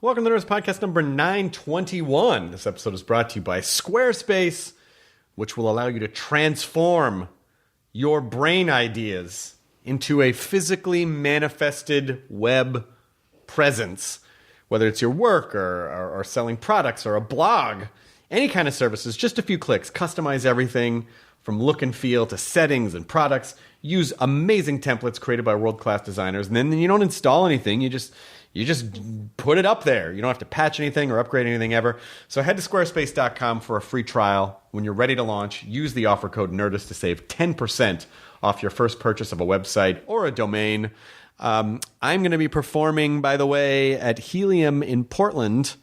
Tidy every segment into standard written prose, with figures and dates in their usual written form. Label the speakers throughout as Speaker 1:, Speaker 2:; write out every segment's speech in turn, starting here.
Speaker 1: Welcome to Nerdist Podcast number 921. This episode is brought to you by Squarespace, which will allow you to transform your brain ideas into a physically manifested web presence. Whether it's your work or selling products or a blog, any kind of services, just a few clicks. Customize everything from look and feel to settings and products. Use amazing templates created by world-class designers. And then you don't install anything. You just put it up there. You don't have to patch anything or upgrade anything ever. So head to squarespace.com for a free trial. When you're ready to launch, use the offer code Nerdist to save 10% off your first purchase of a website or a domain. I'm going to be performing, by the way, at Helium in Portland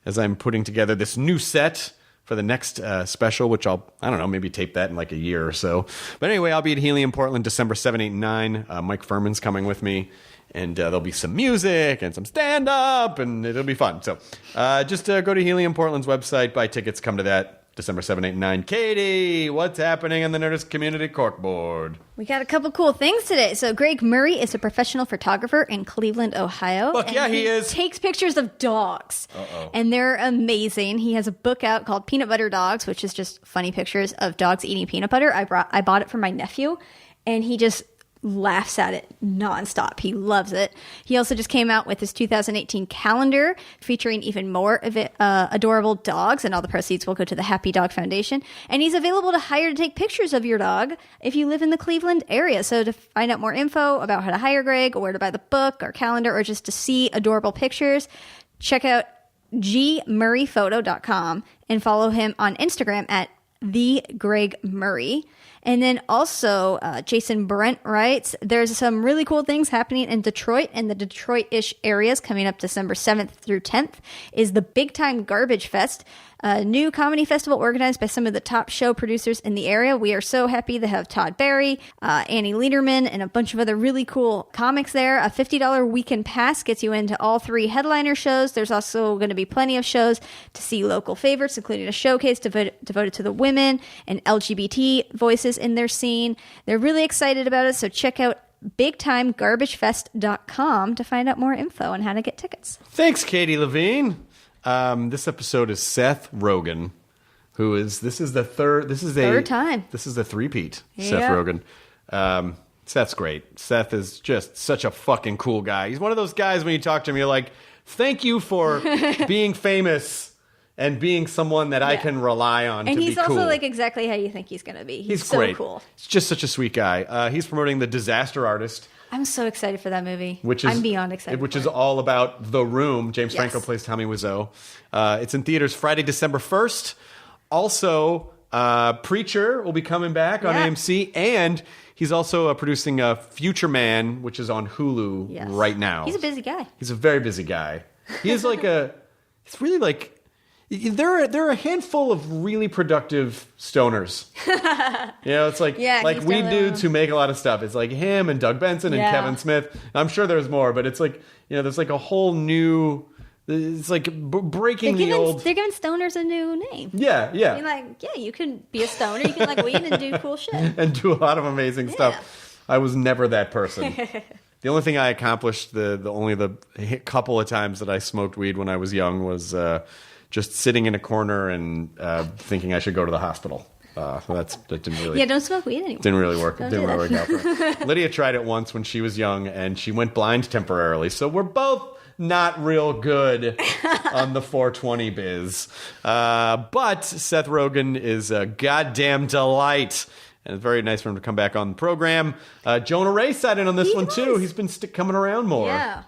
Speaker 1: as I'm putting together this new set for the next special, which I don't know, maybe tape that in like a year or so. But anyway, I'll be at Helium Portland December 7, 8, and 9. Mike Furman's coming with me. And there'll be some music and some stand-up, and it'll be fun. So just go to Helium Portland's website, buy tickets, come to that December 7, 8, and 9. Katie, what's happening on the Nerdist Community Corkboard?
Speaker 2: We got a couple cool things today. So Greg Murray is a professional photographer in Cleveland, Ohio.
Speaker 1: Fuck yeah, he is.
Speaker 2: Takes pictures of dogs.
Speaker 1: Uh-oh.
Speaker 2: And they're amazing. He has a book out called Peanut Butter Dogs, which is just funny pictures of dogs eating peanut butter. I bought it for my nephew, and he just laughs at it nonstop. He loves it. He also just came out with his 2018 calendar featuring even more of it, adorable dogs, and all the proceeds will go to the Happy Dog Foundation. And he's available to hire to take pictures of your dog if you live in the Cleveland area. So to find out more info about how to hire Greg, or where to buy the book or calendar, or just to see adorable pictures, check out gmurrayphoto.com and follow him on Instagram at @TheGregMurray. And then also, Jason Brent writes, there's some really cool things happening in Detroit and the Detroit-ish areas coming up December 7th through 10th is the Big Time Garbage Fest, a new comedy festival organized by some of the top show producers in the area. We are so happy to have Todd Barry, Annie Lederman, and a bunch of other really cool comics there. A $50 weekend pass gets you into all three headliner shows. There's also going to be plenty of shows to see local favorites, including a showcase devoted to the women and LGBT voices in their scene. They're really excited about it, so check out BigTimeGarbageFest.com to find out more info on how to get tickets.
Speaker 1: Thanks, Katie Levine. This episode is Seth Rogen, this is the third
Speaker 2: time.
Speaker 1: This is the three-peat,
Speaker 2: Yeah.
Speaker 1: Seth Rogen. Seth's great. Seth is just such a fucking cool guy. He's one of those guys when you talk to him, you're like, thank you for being famous and being someone that I can rely on to be cool.
Speaker 2: And he's also like exactly how you think he's going to be. He's so
Speaker 1: great.
Speaker 2: Cool.
Speaker 1: He's just such a sweet guy. He's promoting The Disaster Artist.
Speaker 2: I'm so excited for that movie.
Speaker 1: I'm
Speaker 2: beyond excited.
Speaker 1: Which is all about The Room. James Franco plays Tommy Wiseau. It's in theaters Friday, December 1st. Also, Preacher will be coming back on AMC, and he's also producing Future Man, which is on Hulu right now.
Speaker 2: He's a busy guy.
Speaker 1: He's a very busy guy. He is like it's really like, there are a handful of really productive stoners. It's like weed dudes who make a lot of stuff. It's like him and Doug Benson and Kevin Smith. I'm sure there's more, but it's like, there's like a whole new, it's like breaking the old.
Speaker 2: They're giving stoners a new name.
Speaker 1: Yeah.
Speaker 2: You're like, you can be a stoner. You can like weed and do cool shit.
Speaker 1: And do a lot of amazing stuff. I was never that person. The only thing I accomplished, the couple of times that I smoked weed when I was young was just sitting in a corner and thinking I should go to the hospital. That didn't really.
Speaker 2: Yeah, don't smoke weed anymore.
Speaker 1: Didn't really work. Didn't really work out for her. Lydia tried it once when she was young, and she went blind temporarily. So we're both not real good on the 420 biz. But Seth Rogen is a goddamn delight. And it's very nice for him to come back on the program. Jonah Ray sat in on this one, too. He's been coming around more.
Speaker 2: Yeah.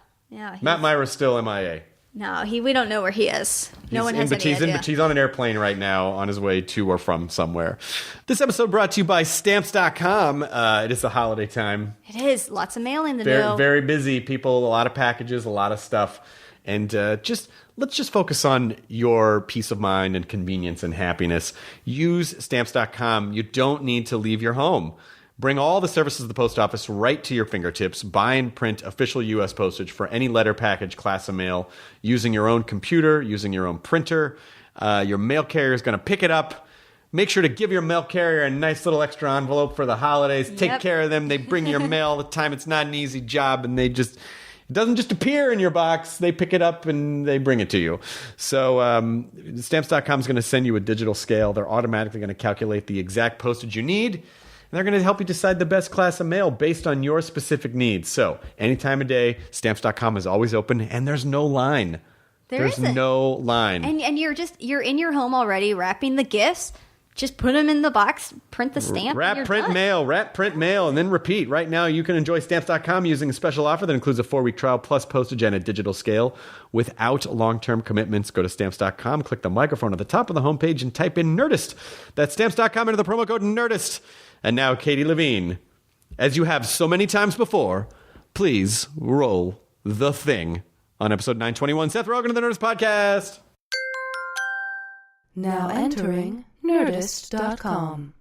Speaker 1: Matt Myra's still MIA.
Speaker 2: No, we don't know where he is. No one has any idea.
Speaker 1: He's on an airplane right now on his way to or from somewhere. This episode brought to you by Stamps.com. It is the holiday time.
Speaker 2: It is. Lots of mail in the mail.
Speaker 1: Very busy. People, a lot of packages, a lot of stuff. And let's just focus on your peace of mind and convenience and happiness. Use Stamps.com. You don't need to leave your home. Bring all the services of the post office right to your fingertips. Buy and print official U.S. postage for any letter, package, class of mail using your own computer, using your own printer. Your mail carrier is going to pick it up. Make sure to give your mail carrier a nice little extra envelope for the holidays. Take care of them. They bring your mail all the time. It's not an easy job, and they just It doesn't just appear in your box. They pick it up and they bring it to you. So Stamps.com is going to send you a digital scale. They're automatically going to calculate the exact postage you need. And they're going to help you decide the best class of mail based on your specific needs. So any time of day, Stamps.com is always open and there's no line. There's no line.
Speaker 2: And you're in your home already wrapping the gifts. Just put them in the box, print the stamp,
Speaker 1: wrap, print, mail, and then repeat. Right now, you can enjoy Stamps.com using a special offer that includes a 4-week trial plus postage and a digital scale without long-term commitments. Go to Stamps.com, click the microphone at the top of the homepage, and type in Nerdist. That's Stamps.com, enter the promo code Nerdist. And now, Katie Levine, as you have so many times before, please roll the thing on episode 921. Seth Rogen of the Nerdist Podcast.
Speaker 3: Now entering Nerdist.com.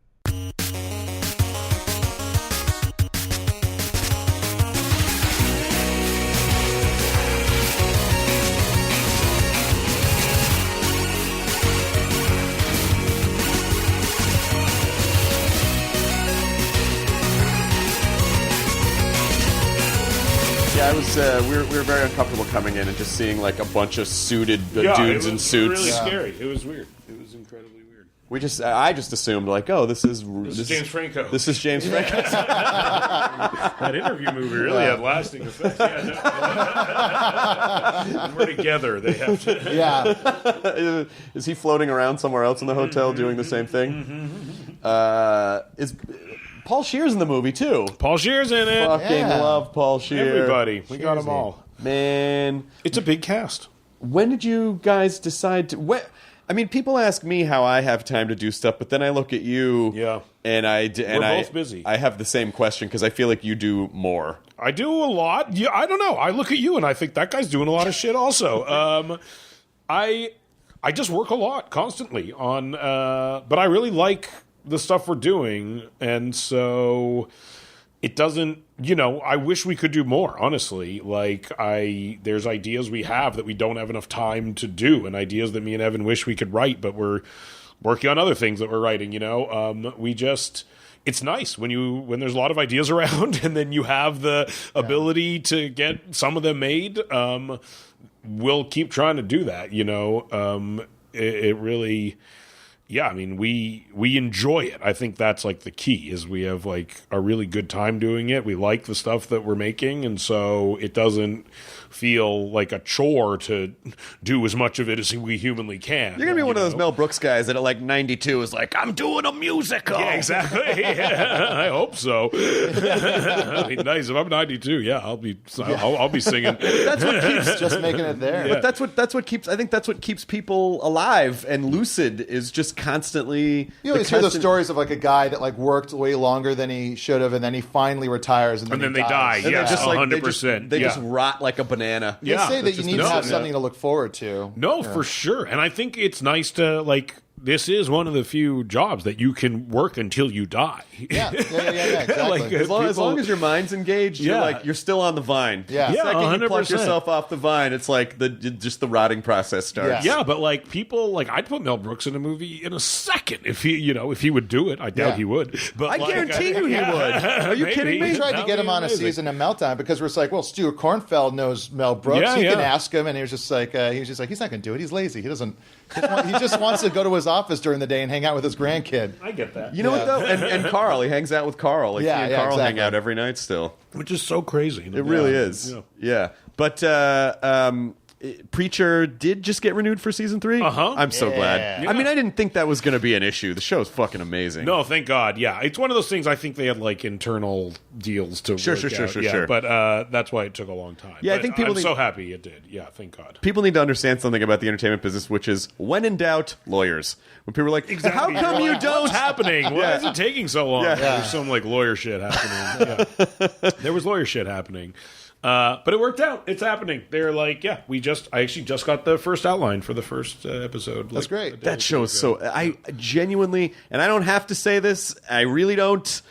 Speaker 1: Yeah, I was. We were very uncomfortable coming in and just seeing like a bunch of suited dudes in suits.
Speaker 4: Really scary. It was weird. It was incredibly weird.
Speaker 1: I just assumed like, oh, this is
Speaker 4: James Franco.
Speaker 1: This is James Franco.
Speaker 4: That interview movie really had lasting effects. When we're together, they have to.
Speaker 5: Yeah.
Speaker 1: Is he floating around somewhere else in the hotel doing the same thing? Is Paul Scheer's in the movie too?
Speaker 4: Paul Scheer's in it.
Speaker 1: Fucking love Paul Scheer.
Speaker 4: Everybody, we got them all.
Speaker 1: Man,
Speaker 4: it's a big cast.
Speaker 1: When did you guys decide to? I mean, people ask me how I have time to do stuff, but then I look at you.
Speaker 4: Yeah.
Speaker 1: And
Speaker 4: we're both busy. I
Speaker 1: have the same question because I feel like you do more.
Speaker 4: I do a lot. Yeah, I don't know. I look at you and I think that guy's doing a lot of shit also. I just work a lot constantly on, but I really like the stuff we're doing, and so it doesn't, I wish we could do more, honestly. Like, there's ideas we have that we don't have enough time to do, and ideas that me and Evan wish we could write, but we're working on other things that we're writing, it's nice when there's a lot of ideas around and then you have the ability to get some of them made. We'll keep trying to do that, it really... Yeah, I mean, we enjoy it. I think that's like the key is we have like a really good time doing it. We like the stuff that we're making, and so it doesn't feel like a chore to do as much of it as we humanly can.
Speaker 1: You're gonna be one of those Mel Brooks guys that at like 92 is like, I'm doing a musical.
Speaker 4: Yeah, exactly. Yeah, I hope so. I mean, nice. If I'm 92, yeah, I'll be singing.
Speaker 1: That's what keeps
Speaker 5: just making it there.
Speaker 1: Yeah. But that's what keeps. I think that's what keeps people alive and lucid is just constantly.
Speaker 5: You always hear those stories of like a guy that like worked way longer than he should have, and then he finally retires, and then
Speaker 4: they die.
Speaker 5: And
Speaker 4: yeah,
Speaker 1: just like
Speaker 4: 100%.
Speaker 1: They just rot like a banana.
Speaker 5: They say that you need to have something to look forward to.
Speaker 4: No, for sure. And I think it's nice to like. This is one of the few jobs that you can work until you die.
Speaker 5: Yeah, exactly.
Speaker 4: Like,
Speaker 1: as long as your mind's engaged, you're still on the vine.
Speaker 5: Yeah,
Speaker 1: the second
Speaker 4: 100%.
Speaker 1: you pluck yourself off the vine, it's like just the rotting process starts.
Speaker 4: Yeah, but like people, like I'd put Mel Brooks in a movie in a second if he would do it. I doubt he would. But
Speaker 1: I guarantee you he would. Are you kidding me?
Speaker 5: We tried to get him on a season of Meltdown because we're like, well, Stuart Kornfeld knows Mel Brooks. He can ask him, and he was just like, he's not going to do it. He's lazy. He doesn't. He just wants to go to his office during the day and hang out with his grandkid.
Speaker 4: I get that.
Speaker 1: You know what though? And Carl, he hangs out with Carl. Like he and Carl hang out every night still.
Speaker 4: Which is so crazy.
Speaker 1: It really is. Yeah. But Preacher did just get renewed for season 3. I'm so glad.
Speaker 4: Yeah.
Speaker 1: I mean, I didn't think that was going to be an issue. The show's fucking amazing.
Speaker 4: No, thank God. Yeah, it's one of those things. I think they had like internal deals to
Speaker 1: Sure.
Speaker 4: But that's why it took a long time.
Speaker 1: Yeah,
Speaker 4: but
Speaker 1: I think people.
Speaker 4: I'm so happy it did. Yeah, thank God.
Speaker 1: People need to understand something about the entertainment business, which is when in doubt, lawyers. When people are like,
Speaker 4: exactly.
Speaker 1: "How come you don't?"
Speaker 4: What's happening? Why is it taking so long?
Speaker 1: Yeah.
Speaker 4: There's some like lawyer shit happening. There was lawyer shit happening. But it worked out. It's happening. They're like, I actually just got the first outline for the first episode.
Speaker 5: That's great.
Speaker 1: That show is so. I genuinely, and I don't have to say this. I really don't.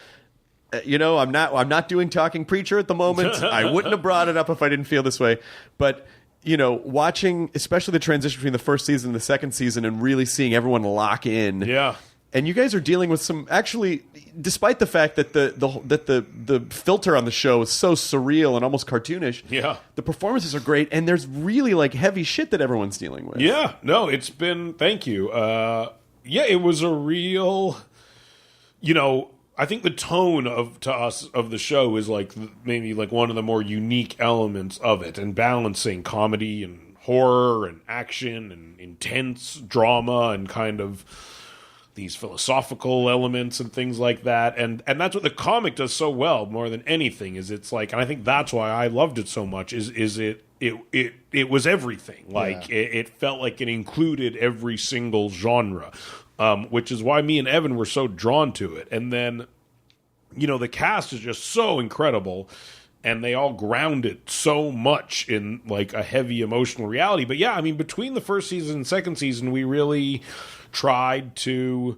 Speaker 1: I'm not doing Talking Preacher at the moment. I wouldn't have brought it up if I didn't feel this way. But watching, especially the transition between the first season and the second season, and really seeing everyone lock in.
Speaker 4: Yeah.
Speaker 1: and you guys are dealing with some actually, despite the fact that the filter on the show is so surreal and almost cartoonish.
Speaker 4: Yeah,
Speaker 1: the performances are great, and there's really like heavy shit that everyone's dealing with.
Speaker 4: Yeah, no, it's been. Thank you. Yeah, it was a real. I think the tone of the show is like maybe like one of the more unique elements of it, and balancing comedy and horror and action and intense drama and kind of these philosophical elements and things like that. And that's what the comic does so well more than anything, is it's like, and I think that's why I loved it so much, is it was everything. Like it felt like it included every single genre. Which is why me and Evan were so drawn to it. And then, the cast is just so incredible, and they all ground it so much in like a heavy emotional reality. But yeah, I mean, between the first season and second season, we really tried to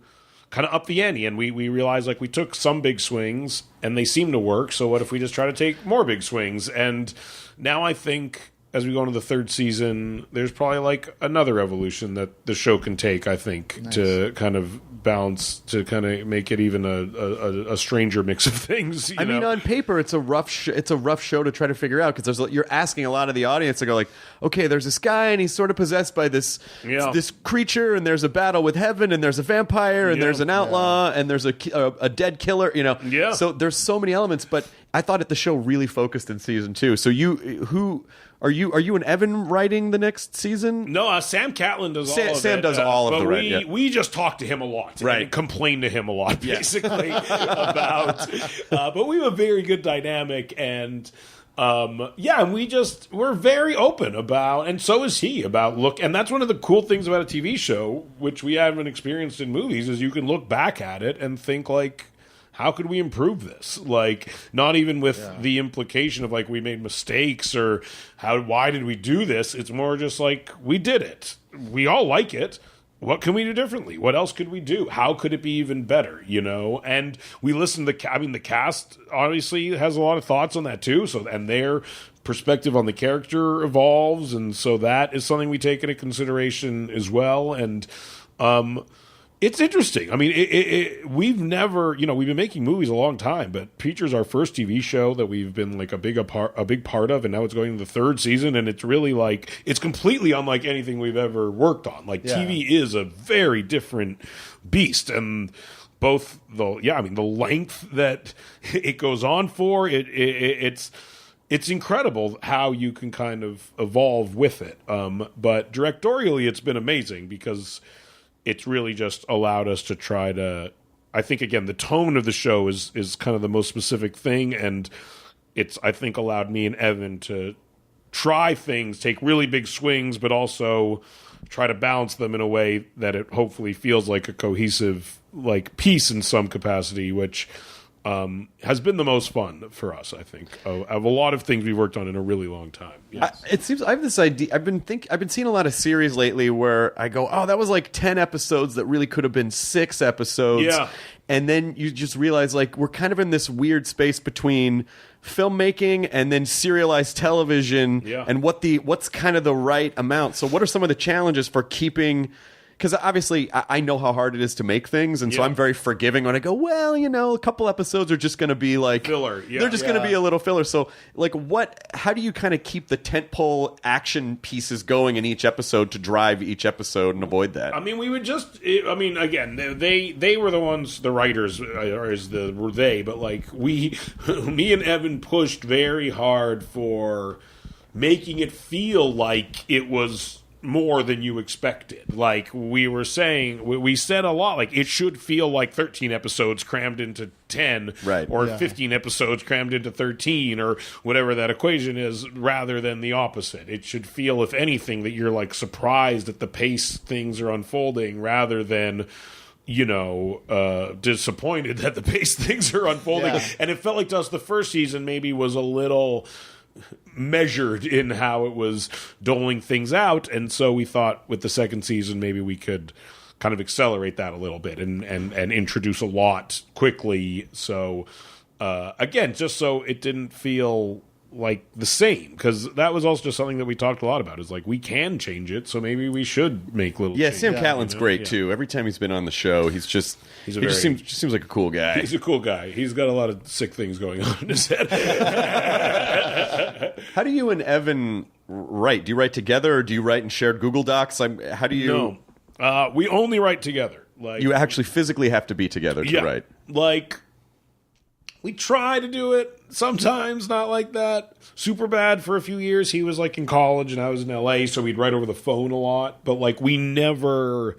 Speaker 4: kind of up the ante, and we realized like we took some big swings and they seemed to work. So what if we just try to take more big swings? And now I think, as we go into the third season, there's probably like another evolution that the show can take, I think, to kind of balance, to kind of make it even a stranger mix of things.
Speaker 1: I mean, on paper, it's a rough show to try to figure out, because you're asking a lot of the audience to go like, okay, there's this guy and he's sort of possessed by this creature, and there's a battle with heaven, and there's a vampire, and there's an outlaw, and there's a dead killer.
Speaker 4: Yeah.
Speaker 1: So there's so many elements, but I thought the show really focused in season 2. So Are you and Evan writing the next season?
Speaker 4: No, Sam Catlin does all of it.
Speaker 1: Sam does all of the writing.
Speaker 4: We just talk to him a lot, and complain to him a lot, basically, about. But we have a very good dynamic, and and we're very open about, and so is he, about and that's one of the cool things about a TV show, which we haven't experienced in movies, is you can look back at it and think like, how could we improve this? Like, not even with the implication of like we made mistakes or why did we do this? It's more just like, we did it. We all like it. What can we do differently? What else could we do? How could it be even better? And we listen to the cast obviously has a lot of thoughts on that too. So, and their perspective on the character evolves, and so that is something we take into consideration as well. And it's interesting. I mean, we've never, we've been making movies a long time, but Preacher's our first TV show that we've been like a big part of, and now it's going to the third season, and it's really like, it's completely unlike anything we've ever worked on. Like, TV is a very different beast, and both the length that it goes on for, it's incredible how you can kind of evolve with it. But directorially, it's been amazing, because it's really just allowed us to try to, I think, again, the tone of the show is kind of the most specific thing, and it's, I think, allowed me and Evan to try things, take really big swings, but also try to balance them in a way that it hopefully feels like a cohesive like piece in some capacity, which has been the most fun for us, I think, of a lot of things we've worked on in a really long time. Yes.
Speaker 1: It seems I have this idea. I've been seeing a lot of series lately where I go, oh, that was like 10 episodes that really could have been 6 episodes.
Speaker 4: Yeah.
Speaker 1: And then you just realize like we're kind of in this weird space between filmmaking and then serialized television, and what's kind of the right amount. So what are some of the challenges for keeping? Because obviously I know how hard it is to make things, and so I'm very forgiving when I go, well, a couple episodes are just going to be like
Speaker 4: filler.
Speaker 1: They're just going to be a little filler. So like how do you kind of keep the tentpole action pieces going in each episode to drive each episode and avoid that?
Speaker 4: I mean, we would again, they were the ones, the writers, were they, but like me and Evan pushed very hard for making it feel like it was more than you expected. Like we were saying, we said a lot, like it should feel like 13 episodes crammed into 10, or 15 episodes crammed into 13, or whatever that equation is, rather than the opposite. It should feel, if anything, that you're like surprised at the pace things are unfolding, rather than disappointed that the pace things are unfolding. And it felt like to us the first season maybe was a little measured in how it was doling things out, and so we thought with the second season maybe we could kind of accelerate that a little bit and introduce a lot quickly. So again, just so it didn't feel like the same, because that was also just something that we talked a lot about, is like we can change it, so maybe we should make little changes.
Speaker 1: Sam Catlin's great too. Every time he's been on the show, he just seems like a cool guy.
Speaker 4: He's a cool guy. He's got a lot of sick things going on in his head.
Speaker 1: How do you and Evan write? Do you write together, or do you write in shared Google Docs? How do you?
Speaker 4: No, we only write together. Like,
Speaker 1: you actually physically have to be together to write.
Speaker 4: Like, we try to do it sometimes, not like that. Super bad for a few years. He was like in college and I was in LA, so we'd write over the phone a lot. But like, we never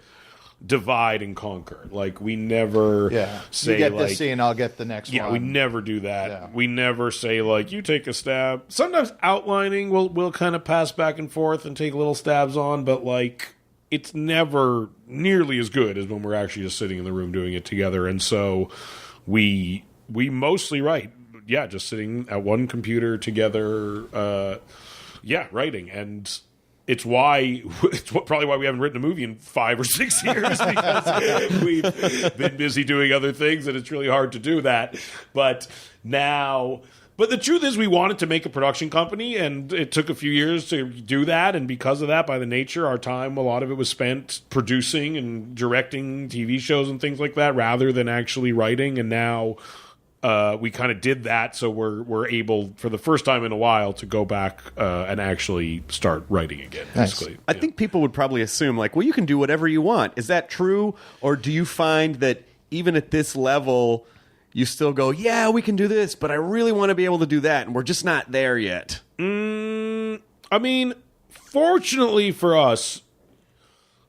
Speaker 4: divide and conquer. Like, we never say,
Speaker 5: you get
Speaker 4: like,
Speaker 5: this scene, I'll get the next one.
Speaker 4: Yeah, we never do that.
Speaker 5: Yeah.
Speaker 4: We never say, like, you take a stab. Sometimes outlining, we'll kind of pass back and forth and take little stabs on, but like, it's never nearly as good as when we're actually just sitting in the room doing it together. And so we mostly write, just sitting at one computer together, writing. And it's probably why we haven't written a movie in 5 or 6 years, because we've been busy doing other things, and it's really hard to do that. But the truth is, we wanted to make a production company, and it took a few years to do that. And because of that, by the nature, our time, a lot of it was spent producing and directing TV shows and things like that, rather than actually writing. And now we kind of did that, so we're able, for the first time in a while, to go back and actually start writing again. Basically,
Speaker 1: I think people would probably assume, like, well, you can do whatever you want. Is that true, or do you find that even at this level, you still go, yeah, we can do this, but I really want to be able to do that, and we're just not there yet?
Speaker 4: I mean, fortunately for us,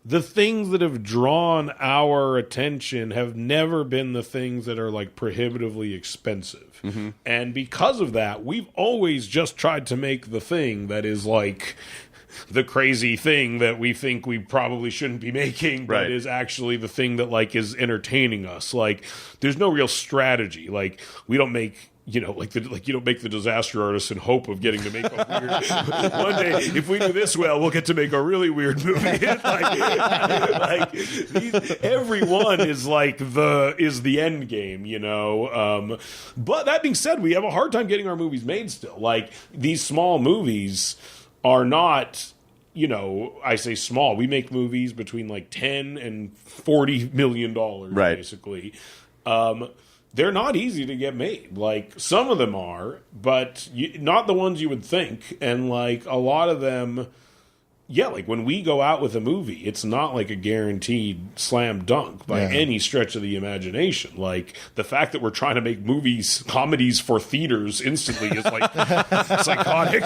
Speaker 4: the things that have drawn our attention have never been the things that are like prohibitively expensive. Mm-hmm. And because of that, we've always just tried to make the thing that is like the crazy thing that we think we probably shouldn't be making, but is actually the thing that like is entertaining us. Like, there's no real strategy. Like, we don't make, you don't make The Disaster Artist in hope of getting to make a weird one day. If we do this well, we'll get to make a really weird movie. Everyone is like the end game, you know. But that being said, we have a hard time getting our movies made still. Like, these small movies are not, I say small. We make movies between like $10 and $40 million, basically. They're not easy to get made. Like, some of them are, but not the ones you would think. And like, a lot of them, like, when we go out with a movie, it's not like a guaranteed slam dunk by any stretch of the imagination. Like, the fact that we're trying to make comedies for theaters instantly is like psychotic.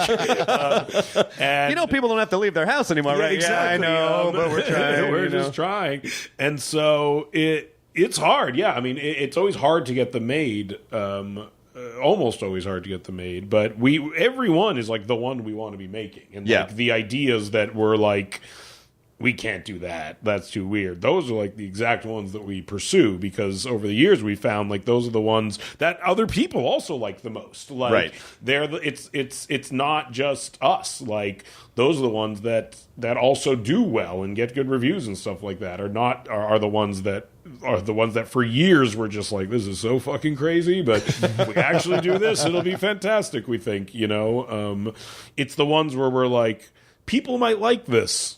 Speaker 4: And
Speaker 1: people don't have to leave their house anymore, right?
Speaker 4: Exactly.
Speaker 1: Yeah, I know, but we're trying.
Speaker 4: We're just trying. And so it's hard. Yeah, I mean, it's always hard to get them made. Almost always hard to get them made, but everyone is like the one we want to be making, and like the ideas that we're like, we can't do that, that's too weird, those are like the exact ones that we pursue, because over the years we found like those are the ones that other people also like the most. Like, it's not just us. Like, those are the ones that also do well and get good reviews and stuff like that. Are the ones that for years were just like, this is so fucking crazy, but if we actually do this, it'll be fantastic, we think, it's the ones where we're like, people might like this.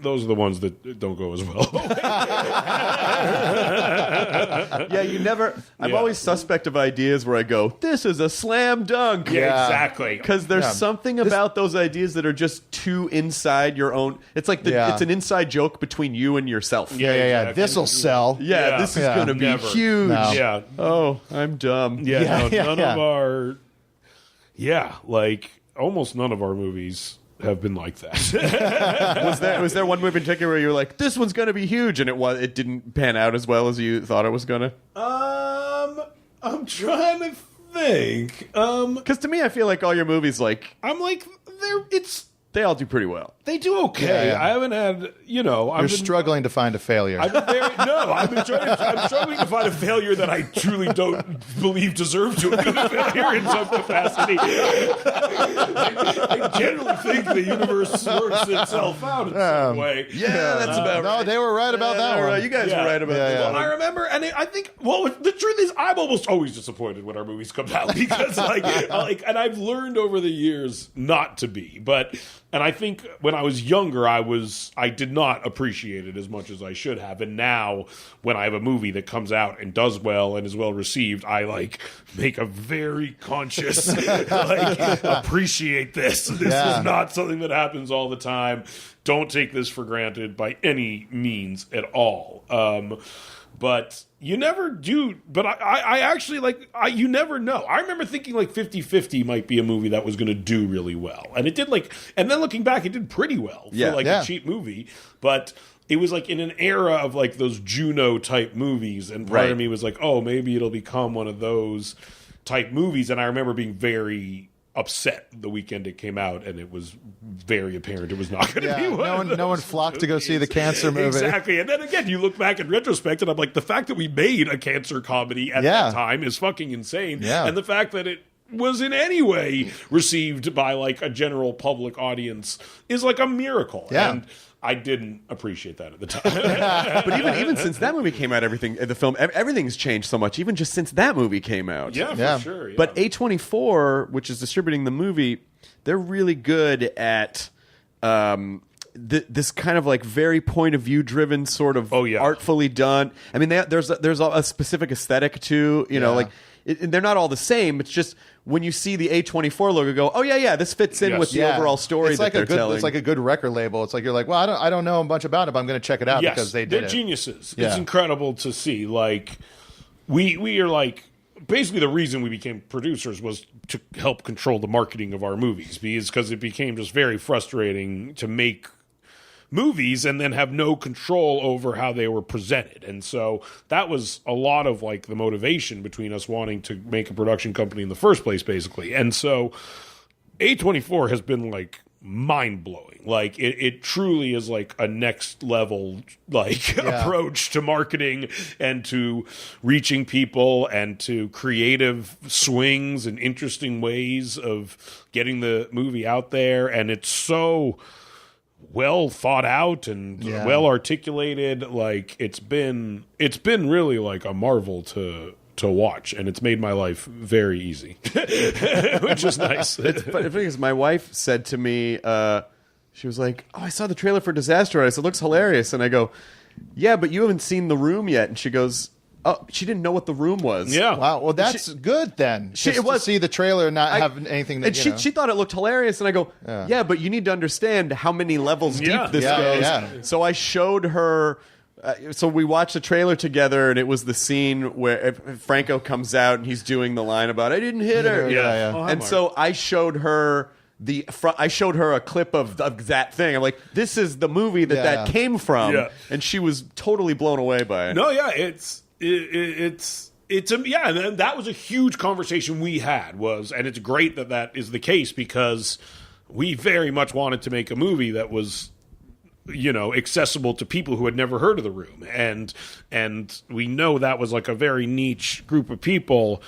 Speaker 4: Those are the ones that don't go as well.
Speaker 1: I'm always suspect of ideas where I go, this is a slam dunk.
Speaker 4: Yeah, exactly.
Speaker 1: Because there's something about those ideas that are just too inside your own. It's like it's an inside joke between you and yourself.
Speaker 5: Yeah. Exactly. This will sell.
Speaker 1: This is going to be huge.
Speaker 5: No.
Speaker 1: Yeah. Oh, I'm dumb.
Speaker 4: None of our... Yeah, like, almost none of our movies have been like that.
Speaker 1: was there one movie in particular where you were like, this one's going to be huge, and it didn't pan out as well as you thought it was going to?
Speaker 4: I'm trying to think.
Speaker 1: Because to me, I feel like all your movies, like,
Speaker 4: I'm like,
Speaker 1: they all do pretty well.
Speaker 4: They do okay.
Speaker 5: Yeah.
Speaker 4: I haven't had,
Speaker 5: You're struggling to find a failure.
Speaker 4: I'm struggling to find a failure that I truly don't believe deserved to have been a failure in some capacity. I generally think the universe works itself out in some way.
Speaker 1: Yeah, that's about right.
Speaker 5: No, they were right about that one.
Speaker 1: Right. You guys were right about that.
Speaker 4: Well, I remember, and I think, the truth is, I'm almost always disappointed when our movies come out because, and I've learned over the years not to be, and I think when I was younger, I did not appreciate it as much as I should have. And now, when I have a movie that comes out and does well and is well received, I make a very conscious appreciate this. This is not something that happens all the time. Don't take this for granted by any means at all. But you never do. But I actually you never know. I remember thinking 50-50 might be a movie that was going to do really well. And it did and then looking back, it did pretty well for a cheap movie. But it was in an era of those Juno type movies. And part of me was maybe it'll become one of those type movies. And I remember being very upset the weekend it came out, and it was very apparent it was not going to be one.
Speaker 5: No one flocked to go see the cancer movie.
Speaker 4: Exactly. And then again, you look back in retrospect, and I'm the fact that we made a cancer comedy at that time is fucking insane. Yeah. And the fact that it was in any way received by a general public audience is a miracle.
Speaker 5: Yeah.
Speaker 4: And I didn't appreciate that at the time.
Speaker 1: But even since that movie came out, everything's changed so much, even just since that movie came out.
Speaker 4: Yeah, for sure. Yeah.
Speaker 1: But A24, which is distributing the movie, they're really good at this kind of very point of view driven sort of artfully done. I mean, there's a specific aesthetic to, they're not all the same. It's just when you see the A24 logo, go, oh yeah, this fits in with the overall story that they're telling.
Speaker 5: It's like a good record label. It's you're well, I don't know much about it, but I'm going to check it out because they did it.
Speaker 4: They're geniuses. Yeah. It's incredible to see. We are basically the reason we became producers was to help control the marketing of our movies because it became just very frustrating to make movies and then have no control over how they were presented. And so that was a lot of the motivation between us wanting to make a production company in the first place, basically. And so A24 has been mind-blowing. It truly is a next level approach to marketing and to reaching people and to creative swings and interesting ways of getting the movie out there. And it's so well thought out and well articulated. It's been really a marvel to watch, and it's made my life very easy, which is nice.
Speaker 1: The thing is, my wife said to me, she was like, "Oh, I saw the trailer for Disaster Artist. It looks hilarious." And I go, "Yeah, but you haven't seen The Room yet." And she goes, "Oh, she didn't know what The Room was."
Speaker 4: Yeah.
Speaker 5: Wow. Well, that's good then. To see the trailer and not have anything that,
Speaker 1: and she thought it looked hilarious. And I go, yeah, but you need to understand how many levels deep this goes. Yeah. So I showed her. So we watched the trailer together, and it was the scene where Franco comes out and he's doing the line about "I didn't hit her."
Speaker 5: Yeah.
Speaker 4: Oh,
Speaker 1: and so I showed her a clip of that thing. I'm like, this is the movie that came from, and she was totally blown away by it.
Speaker 4: No, yeah, and that was a huge conversation we had and it's great that is the case because we very much wanted to make a movie that was accessible to people who had never heard of The Room, and we know that was a very niche group of people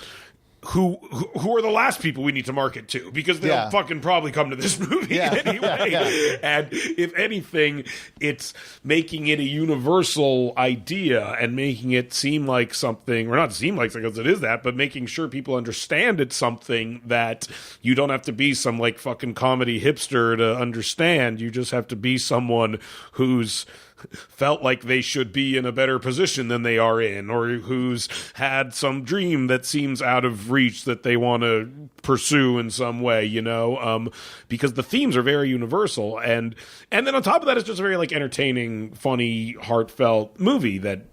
Speaker 4: who are the last people we need to market to because they'll fucking probably come to this movie anyway. And if anything, it's making it a universal idea and making it seem like something, or not seem like because it is that, but making sure people understand it's something that you don't have to be some fucking comedy hipster to understand. You just have to be someone who's felt like they should be in a better position than they are in, or who's had some dream that seems out of reach that they want to pursue in some way, because the themes are very universal. And then on top of that, it's just a very entertaining, funny, heartfelt movie that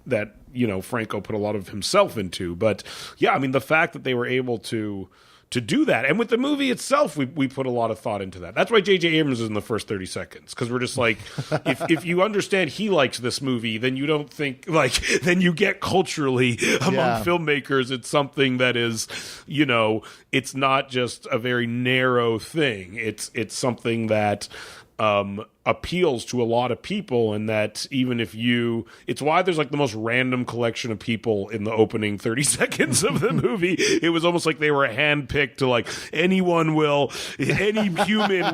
Speaker 4: Franco put a lot of himself into. But yeah, I mean, the fact that they were able to do that. And with the movie itself, we put a lot of thought into that. That's why J.J. Abrams is in the first 30 seconds. Because we're just if you understand he likes this movie, then you don't think, then you get culturally among filmmakers, it's something that is, it's not just a very narrow thing. It's something that appeals to a lot of people, and that even if it's why there's like the most random collection of people in the opening 30 seconds of the movie. It was almost like they were handpicked to like any human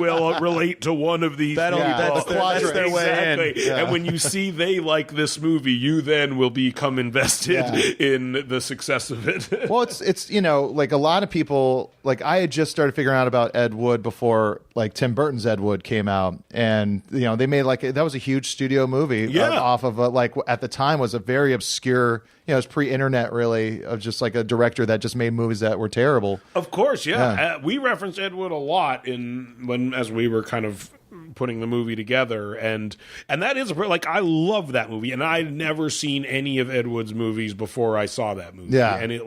Speaker 4: will relate to one of these.
Speaker 1: That's their way in.
Speaker 4: Yeah. And when you see they like this movie, you then will become invested in the success of it.
Speaker 5: Well, it's like a lot of people, like I had just started figuring out about Ed Wood before like Tim Burton's Ed Wood came out, and they made that was a huge studio movie off of at the time was a very obscure, it was pre-internet really, of just like a director that just made movies that were terrible.
Speaker 4: Of course, yeah. We referenced Ed Wood a lot as we were kind of putting the movie together, and that is like I love that movie, and I'd never seen any of Ed Wood's movies before I saw that movie, and it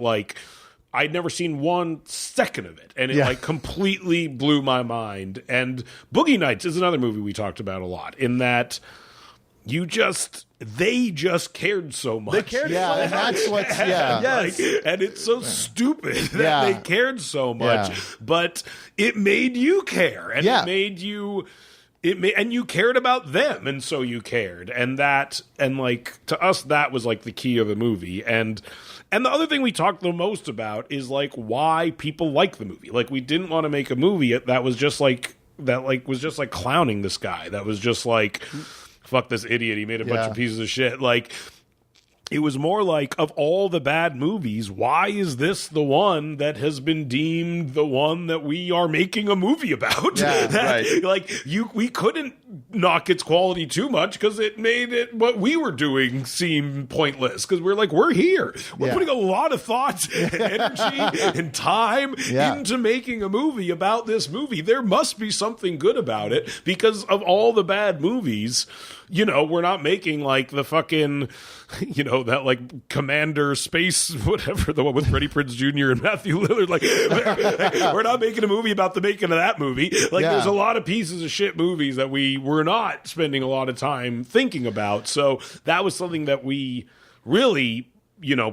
Speaker 4: I'd never seen 1 second of it, and it completely blew my mind. And Boogie Nights is another movie we talked about a lot, in that they just cared so much.
Speaker 1: They cared so much.
Speaker 5: And that's what's,
Speaker 4: Yes. And it's so stupid that they cared so much, but it made you care, and it made you... and you cared about them, and so you cared, and to us that was like the key of the movie. And the other thing we talked the most about is like why people like the movie. Like we didn't want to make a movie that was just like clowning this guy. That was just like, fuck this idiot, he made a bunch of pieces of shit. Like it was more like, of all the bad movies, why is this the one that has been deemed the one that we are making a movie about? We couldn't knock its quality too much because it made what we were doing seem pointless. Because we're here. We're putting a lot of thought, energy, and time into making a movie about this movie. There must be something good about it, because of all the bad movies, we're not making like the fucking, that like Commander Space, whatever, the one with Freddie Prinze Jr. and Matthew Lillard. Like, we're not making a movie about the making of that movie. Like, there's a lot of pieces of shit movies that we were not spending a lot of time thinking about. So that was something that we really,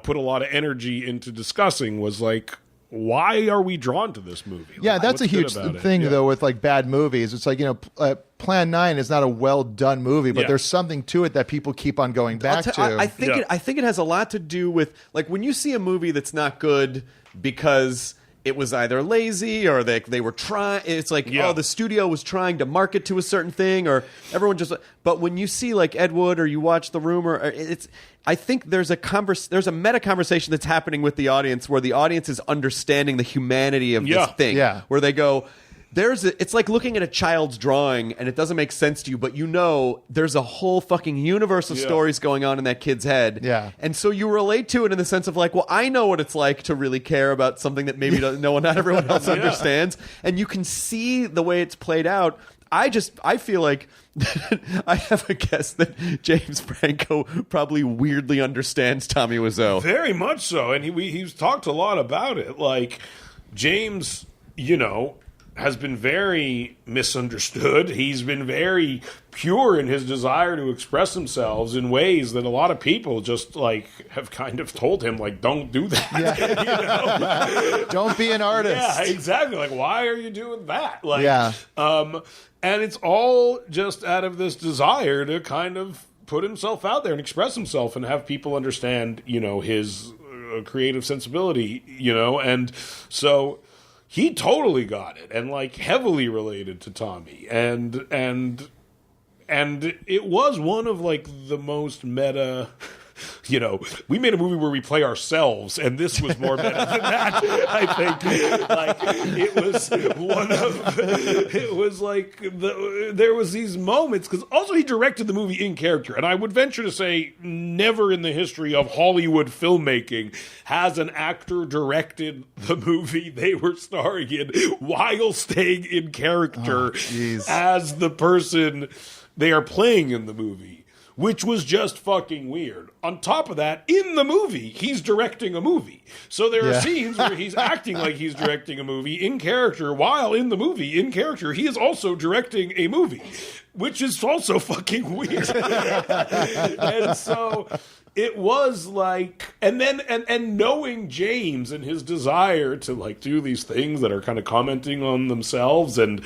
Speaker 4: put a lot of energy into discussing, was like, why are we drawn to this movie?
Speaker 5: Yeah, that's a huge thing, though, with like bad movies. It's like, Plan 9 is not a well done movie, but there's something to it that people keep on going back to.
Speaker 1: I think it has a lot to do with, like, when you see a movie that's not good because it was either lazy or they were trying. It's like, the studio was trying to market to a certain thing, or everyone just. But when you see like Ed Wood, or you watch The Room, or I think there's a meta conversation that's happening with the audience, where the audience is understanding the humanity of this thing. Yeah. Where they go, it's like looking at a child's drawing and it doesn't make sense to you, but there's a whole fucking universe of stories going on in that kid's head. Yeah. And so you relate to it in the sense of like, well, I know what it's like to really care about something that maybe not everyone else understands. And you can see the way it's played out. I feel like I have a guess that James Franco probably weirdly understands Tommy Wiseau.
Speaker 4: Very much so. And he's talked a lot about it. Like, James, has been very misunderstood. He's been very pure in his desire to express himself in ways that a lot of people just like have kind of told him, like, don't do that.
Speaker 5: Don't be an artist.
Speaker 4: Yeah, exactly. Like, why are you doing that? Like, and it's all just out of this desire to kind of put himself out there and express himself and have people understand, his creative sensibility, and so he totally got it, and like heavily related to Tommy, and it was one of like the most meta. We made a movie where we play ourselves, and this was more meta than that. I think, like, there was these moments, because also he directed the movie in character, and I would venture to say never in the history of Hollywood filmmaking has an actor directed the movie they were starring in while staying in character as the person they are playing in the movie. Which was just fucking weird. On top of that, in the movie, he's directing a movie. So there are scenes where he's acting like he's directing a movie in character, while in the movie, in character, he is also directing a movie. Which is also fucking weird. And so it was like, and knowing James and his desire to like do these things that are kind of commenting on themselves, and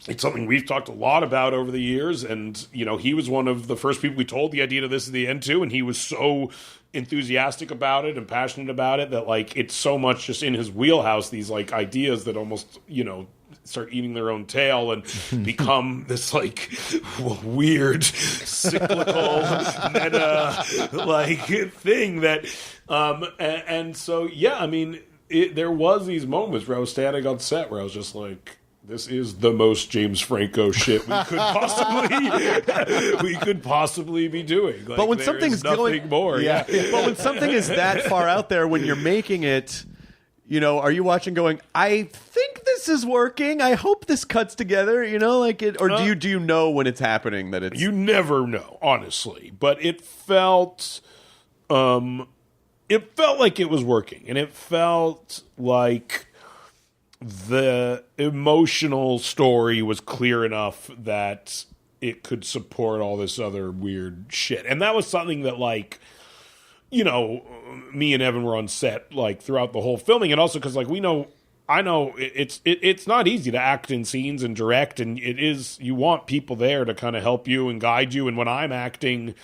Speaker 4: it's something we've talked a lot about over the years, and he was one of the first people we told the idea to This Is the End to, and he was so enthusiastic about it and passionate about it that like it's so much just in his wheelhouse, these like ideas that almost start eating their own tail and become this like weird cyclical meta like thing that and so I mean there was these moments where I was standing on set where I was just like, this is the most James Franco shit we could possibly be doing. Like,
Speaker 1: but when something's
Speaker 4: nothing more,
Speaker 1: but when something is that far out there, when you're making it, are you watching going, I think this is working. I hope this cuts together. Like it, or do you know when it's happening that it's?
Speaker 4: You never know, honestly. But it felt like it was working, and it felt like the emotional story was clear enough that it could support all this other weird shit. And that was something that, like, me and Evan were on set, like, throughout the whole filming. And also because, like, I know it's not easy to act in scenes and direct, and you want people there to kind of help you and guide you. And when I'm acting,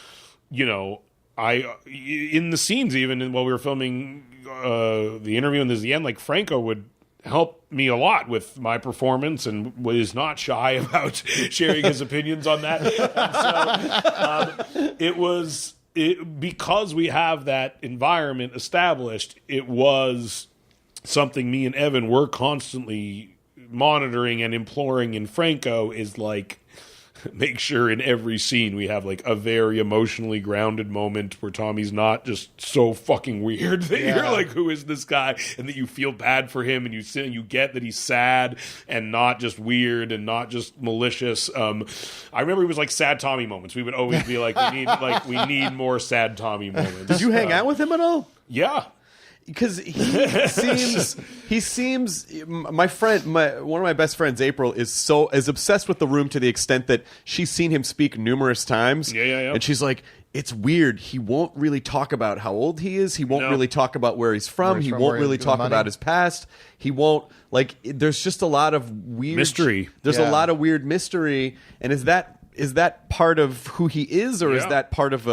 Speaker 4: in the scenes, even while we were filming the interview and This Is the End, like, Franco would helped me a lot with my performance and was not shy about sharing his opinions on that. And so because we have that environment established, it was something me and Evan were constantly monitoring and imploring in Franco is like, make sure in every scene we have like a very emotionally grounded moment where Tommy's not just so fucking weird that you're like, who is this guy? And that you feel bad for him and you get that he's sad and not just weird and not just malicious. I remember it was like sad Tommy moments. We would always be like, we need more sad Tommy moments.
Speaker 1: Did you hang out with him at all?
Speaker 4: Yeah.
Speaker 1: Because he seems my friend, one of my best friends, April, is obsessed with The Room to the extent that she's seen him speak numerous times.
Speaker 4: Yeah.
Speaker 1: And she's like, it's weird. He won't really talk about how old he is. He won't really talk about where he's from. He won't really talk about his past. He won't, like, there's just a lot of weird
Speaker 4: mystery.
Speaker 1: There's a lot of weird mystery. And is that part of who he is, or is that part of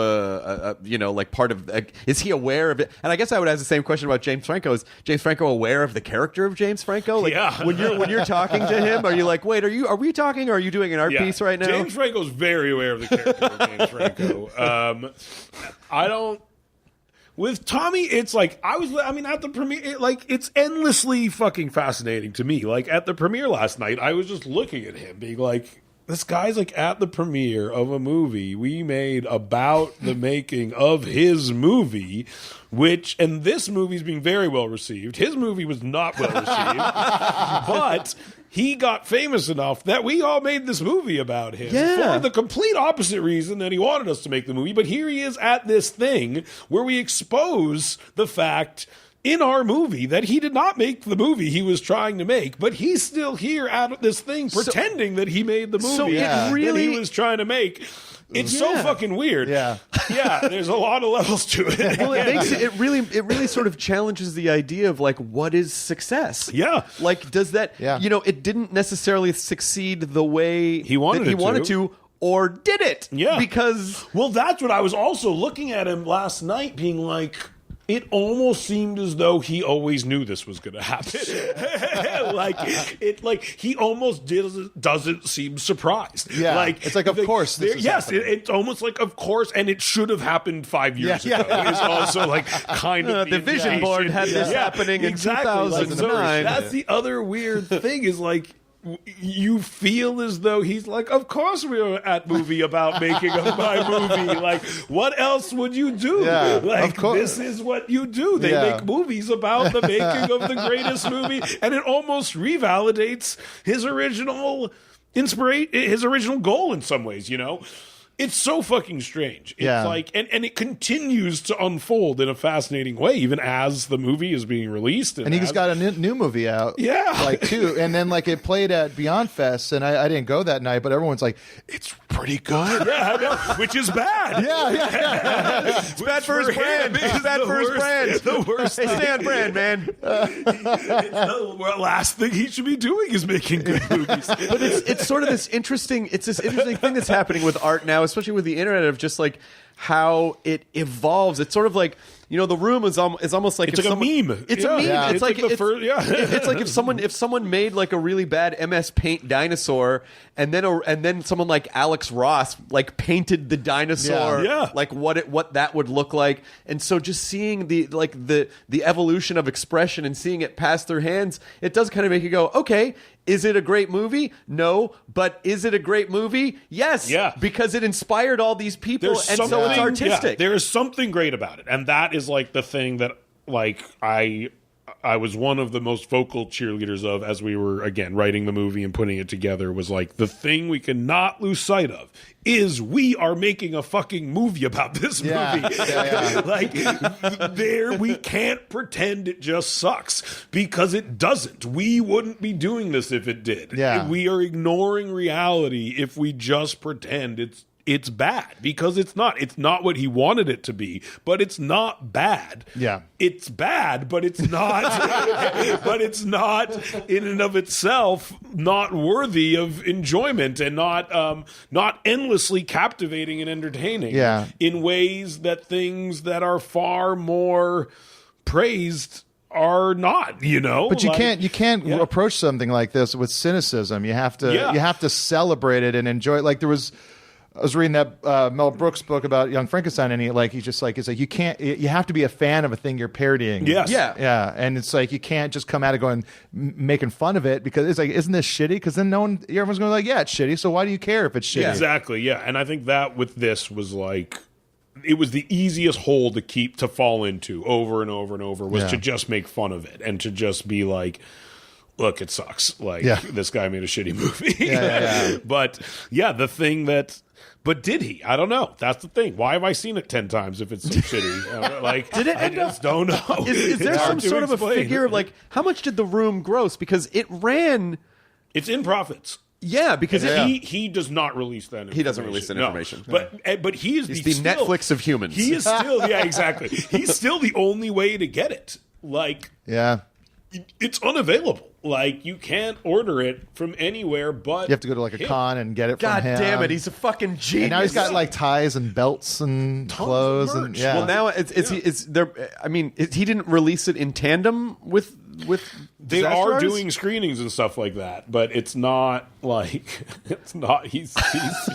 Speaker 1: is he aware of it? And I guess I would ask the same question about James Franco. Is James Franco aware of the character of James Franco? Like, when you're talking to him, are you like, wait, are we talking, or are you doing an art piece right now?
Speaker 4: James Franco's very aware of the character of James Franco. I don't. With Tommy, it's like at the premiere, it's endlessly fucking fascinating to me. Like at the premiere last night, I was just looking at him, being like, this guy's like at the premiere of a movie we made about the making of his movie, and this movie's being very well received. His movie was not well received, but he got famous enough that we all made this movie about him for the complete opposite reason that he wanted us to make the movie. But here he is at this thing where we expose the fact in our movie that he did not make the movie he was trying to make, but he's still here at this thing pretending that he made the movie that he was trying to make. It's so fucking weird. Yeah. There's a lot of levels to it.
Speaker 1: Well, it really sort of challenges the idea of like, what is success?
Speaker 4: Yeah.
Speaker 1: Like, does that, it didn't necessarily succeed the way
Speaker 4: he wanted
Speaker 1: to, or did it?
Speaker 4: Yeah.
Speaker 1: Because,
Speaker 4: well, that's what I was also looking at him last night being like, it almost seemed as though he always knew this was going to happen. He almost doesn't seem surprised.
Speaker 5: Yeah, it's like, of course.
Speaker 4: It's almost like, of course, and it should have happened 5 years ago. It's also like kind of
Speaker 1: the vision board had this happening in 2009.
Speaker 4: So that's the other weird thing is like, you feel as though he's like, of course we were at movie about making of my movie. Like, what else would you do?
Speaker 5: Yeah,
Speaker 4: like,
Speaker 5: of course.
Speaker 4: this is what you do. They make movies about the making of the greatest movie, and it almost revalidates his original his original goal in some ways, It's so fucking strange. It's like, and it continues to unfold in a fascinating way, even as the movie is being released.
Speaker 5: And he's got a new movie out.
Speaker 4: Yeah.
Speaker 5: Too. And then, it played at Beyond Fest, and I didn't go that night, but everyone's like, it's pretty good.
Speaker 4: Yeah, I know, which is bad.
Speaker 5: Yeah.
Speaker 1: It's bad for his brand. It's bad for his brand.
Speaker 4: The worst
Speaker 1: Hey, stay on brand, man.
Speaker 4: The last thing he should be doing is making good movies.
Speaker 1: But it's sort of this interesting thing that's happening with art now, especially with the internet, of just like how it evolves. It's sort of like, you know, The Room is almost like
Speaker 4: It's like a meme.
Speaker 1: It's a meme.
Speaker 5: Yeah.
Speaker 1: It's like
Speaker 4: the first,
Speaker 1: it's like if someone made like a really bad MS Paint dinosaur, and then someone like Alex Ross like painted the dinosaur,
Speaker 4: Yeah.
Speaker 1: like what that would look like. And so just seeing the evolution of expression and seeing it pass their hands, it does kind of make you go, okay, is it a great movie? No. But is it a great movie? Yes.
Speaker 4: Yeah.
Speaker 1: Because it inspired all these people, and so it's artistic.
Speaker 4: There is something great about it, and that is like the thing that like I was one of the most vocal cheerleaders of as we were again writing the movie and putting it together, was like the thing we cannot lose sight of is we are making a fucking movie about this movie.
Speaker 5: Yeah.
Speaker 4: Like we can't pretend it just sucks, because it doesn't. We wouldn't be doing this if it did.
Speaker 5: Yeah.
Speaker 4: We are ignoring reality if we just pretend it's bad, because it's not. It's not what he wanted it to be, but it's not bad.
Speaker 5: Yeah.
Speaker 4: It's bad, but it's not but it's not in and of itself not worthy of enjoyment, and not endlessly captivating and entertaining.
Speaker 5: Yeah.
Speaker 4: In ways that things that are far more praised are not, you know.
Speaker 5: But you can't approach something like this with cynicism. You have to celebrate it and enjoy it. Like I was reading that Mel Brooks book about Young Frankenstein, and he's like you have to be a fan of a thing you're parodying.
Speaker 4: Yes.
Speaker 5: Yeah, and it's like you can't just come at it going making fun of it, because it's like, isn't this shitty? Because then everyone's going to be like, yeah, it's shitty. So why do you care if it's shitty?
Speaker 4: Exactly. Yeah, and I think that with this was like, it was the easiest hole to fall into over and over and over, was to just make fun of it and to just be like, look, it sucks. Like, this guy made a shitty movie.
Speaker 5: Yeah.
Speaker 4: But yeah, the thing that. But did he? I don't know. That's the thing. Why have I seen it 10 times if it's so shitty? Like,
Speaker 1: Did it
Speaker 4: I
Speaker 1: end
Speaker 4: just
Speaker 1: up?
Speaker 4: don't know.
Speaker 1: Is there
Speaker 4: It's
Speaker 1: some
Speaker 4: hard to
Speaker 1: sort of a
Speaker 4: explain.
Speaker 1: figure of like how much did The Room gross? Because it ran.
Speaker 4: It's in profits.
Speaker 1: Yeah, because
Speaker 4: He does not release that information.
Speaker 1: He doesn't release that
Speaker 4: No.
Speaker 1: information.
Speaker 4: But he is
Speaker 1: He's
Speaker 4: the
Speaker 1: the Netflix of humans.
Speaker 4: He is still, exactly. He's still the only way to get it. Like,
Speaker 5: Yeah.
Speaker 4: it's unavailable. Like, you can't order it from anywhere but
Speaker 5: You have to go to like a con and get it from
Speaker 1: God
Speaker 5: him.
Speaker 1: damn it, he's a fucking genius.
Speaker 5: And now he's got like ties and belts and clothes
Speaker 4: of
Speaker 5: and
Speaker 4: merch.
Speaker 5: yeah.
Speaker 1: Well, now it's there. I mean, he didn't release it in tandem with.
Speaker 4: They
Speaker 1: Disaster
Speaker 4: are
Speaker 1: Artist?
Speaker 4: doing screenings and stuff like that, but it's not like it's not. He's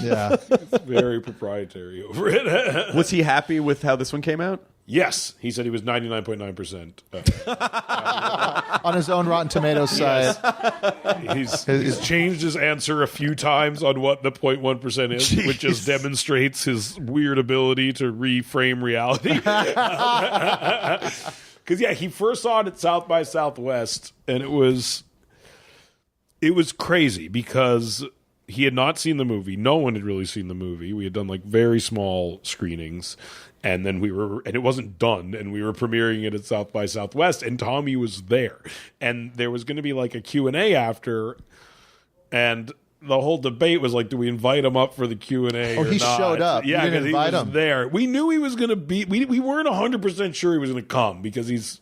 Speaker 5: Yeah.
Speaker 4: very proprietary over it.
Speaker 1: Was he happy with how this one came out?
Speaker 4: Yes, he said he was 99.9%.
Speaker 5: On his own Rotten Tomatoes site.
Speaker 4: He's changed his answer a few times on what the 0.1% is, which just demonstrates his weird ability to reframe reality. Because he first saw it at South by Southwest, and it was crazy because he had not seen the movie. No one had really seen the movie. We had done like very small screenings, and then it wasn't done, and we were premiering it at South by Southwest, and Tommy was there, and there was going to be like a Q&A after, and the whole debate was like, do we invite him up for the Q&A or
Speaker 5: he
Speaker 4: not?
Speaker 5: showed up.
Speaker 4: Yeah,
Speaker 5: You didn't
Speaker 4: because he
Speaker 5: invite
Speaker 4: was
Speaker 5: him.
Speaker 4: there. We knew he was going to be. We weren't 100% sure he was going to come because he's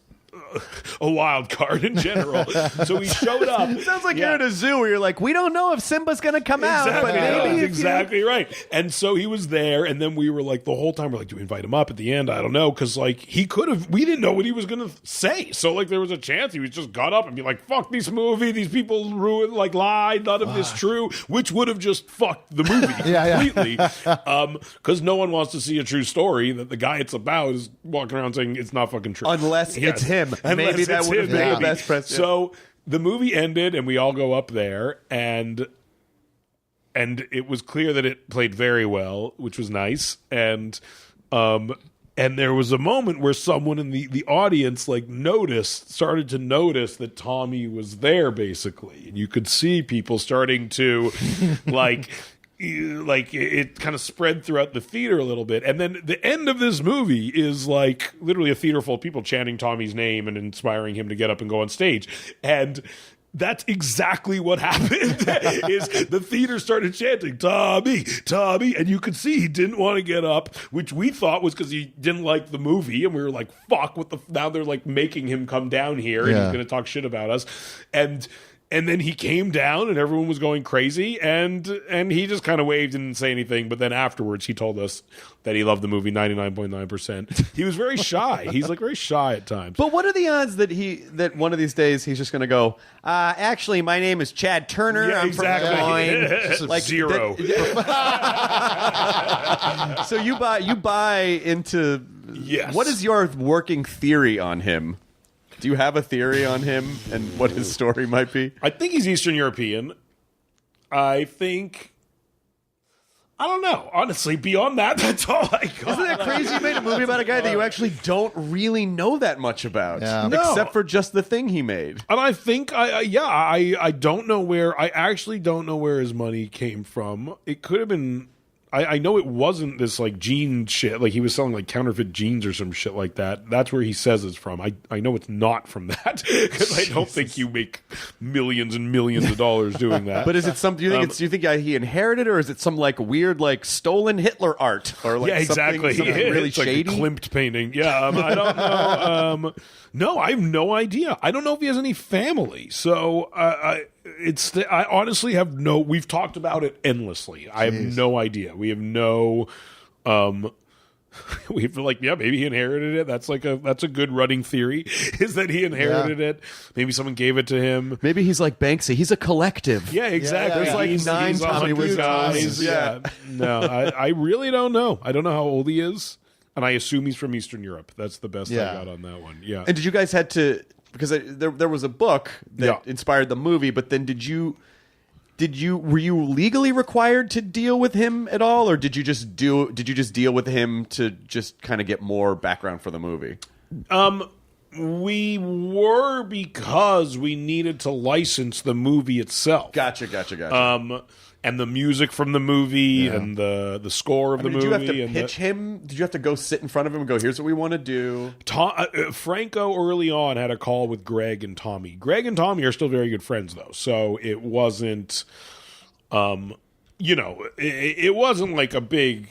Speaker 4: a wild card in general. So he showed up.
Speaker 1: Sounds like you're at a zoo where you're like, we don't know if Simba's going to come out, but maybe if
Speaker 4: exactly right. And so he was there, and then we were like, the whole time we're like, do we invite him up at the end? I don't know, because like he could have. We didn't know what he was going to say, so like there was a chance he was just got up and be like, fuck this movie, these people ruined, like lied, none of this true, which would have just fucked the movie completely. Because no one wants to see a true story that the guy it's about is walking around saying it's not fucking true,
Speaker 1: unless it's him.
Speaker 4: Unless
Speaker 1: Maybe that
Speaker 4: it's
Speaker 1: would have
Speaker 4: him,
Speaker 1: been the
Speaker 4: maybe.
Speaker 1: best press.
Speaker 4: So the movie ended, and we all go up there, and it was clear that it played very well, which was nice. And there was a moment where someone in the audience like started to notice that Tommy was there, basically, and you could see people starting to like it kind of spread throughout the theater a little bit. And then the end of this movie is like literally a theater full of people chanting Tommy's name and inspiring him to get up and go on stage. And That's exactly what happened. Is the theater started chanting, Tommy, Tommy, and you could see he didn't want to get up, which we thought was because he didn't like the movie, and we were like, fuck, now they're like making him come down here, and he's going to talk shit about us. And then he came down, and everyone was going crazy, and he just kind of waved and didn't say anything. But then afterwards, he told us that he loved the movie 99.9%. He was very shy. He's like very shy at times.
Speaker 1: But what are the odds that one of these days he's just going to go, actually, my name is Chad Turner.
Speaker 4: Yeah,
Speaker 1: I'm
Speaker 4: exactly.
Speaker 1: from Des Moines.
Speaker 4: Like zero.
Speaker 1: So you buy into.
Speaker 4: Yes.
Speaker 1: What is your working theory on him? Do you have a theory on him and what his story might be?
Speaker 4: I think he's Eastern European. I don't know. Honestly, beyond that, that's all I got.
Speaker 1: Isn't that crazy? You made a movie about a guy that you actually don't really know that much about, except for just the thing he made.
Speaker 4: And I think, I don't know where. I actually don't know where his money came from. It could have been. I know it wasn't this like jean shit. Like he was selling like counterfeit jeans or some shit like that. That's where he says it's from. I know it's not from that because I don't think you make millions and millions of dollars doing that.
Speaker 1: But is it some? Do you think do you think he inherited it, or is it some like weird like stolen Hitler art or like
Speaker 4: exactly
Speaker 1: something really
Speaker 4: it's
Speaker 1: shady?
Speaker 4: Like a Klimt painting. Yeah, I don't know. No, I have no idea. I don't know if he has any family. So I honestly have no. We've talked about it endlessly. I have no idea. We have no. We feel like maybe he inherited it. That's a good running theory. Is that he inherited it? Maybe someone gave it to him.
Speaker 1: Maybe he's like Banksy. He's a collective.
Speaker 4: Yeah, exactly.
Speaker 1: There's like
Speaker 4: he's
Speaker 1: 9 Tommy
Speaker 4: guys.
Speaker 1: Yeah.
Speaker 4: No, I really don't know. I don't know how old he is. And I assume he's from Eastern Europe. That's the best I got on that one. Yeah.
Speaker 1: And did you guys had to, because there was a book that inspired the movie, but then were you legally required to deal with him at all, or did you just deal with him to just kind of get more background for the movie?
Speaker 4: We were, because we needed to license the movie itself.
Speaker 1: Gotcha.
Speaker 4: And the music from the movie and the score of the movie.
Speaker 1: Did you have to pitch him? Did you have to go sit in front of him and go, here's what we want to do?
Speaker 4: Franco early on had a call with Greg and Tommy. Greg and Tommy are still very good friends, though. So it wasn't, it wasn't like a big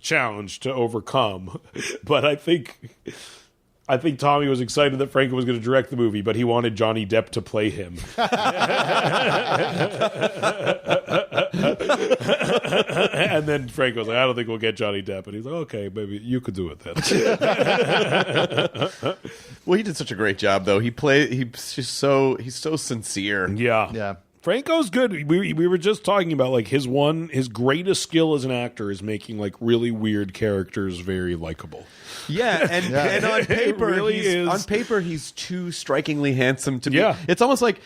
Speaker 4: challenge to overcome. But I think Tommy was excited that Franco was going to direct the movie, but he wanted Johnny Depp to play him. And then Franco was like, I don't think we'll get Johnny Depp. And he's like, okay, maybe you could do it then.
Speaker 1: Well, he did such a great job, though. He's so sincere.
Speaker 4: Yeah. Franco's good. We were just talking about like his greatest skill as an actor is making like really weird characters very likable.
Speaker 1: Yeah, and on paper, he's too strikingly handsome to be. Yeah. It's almost like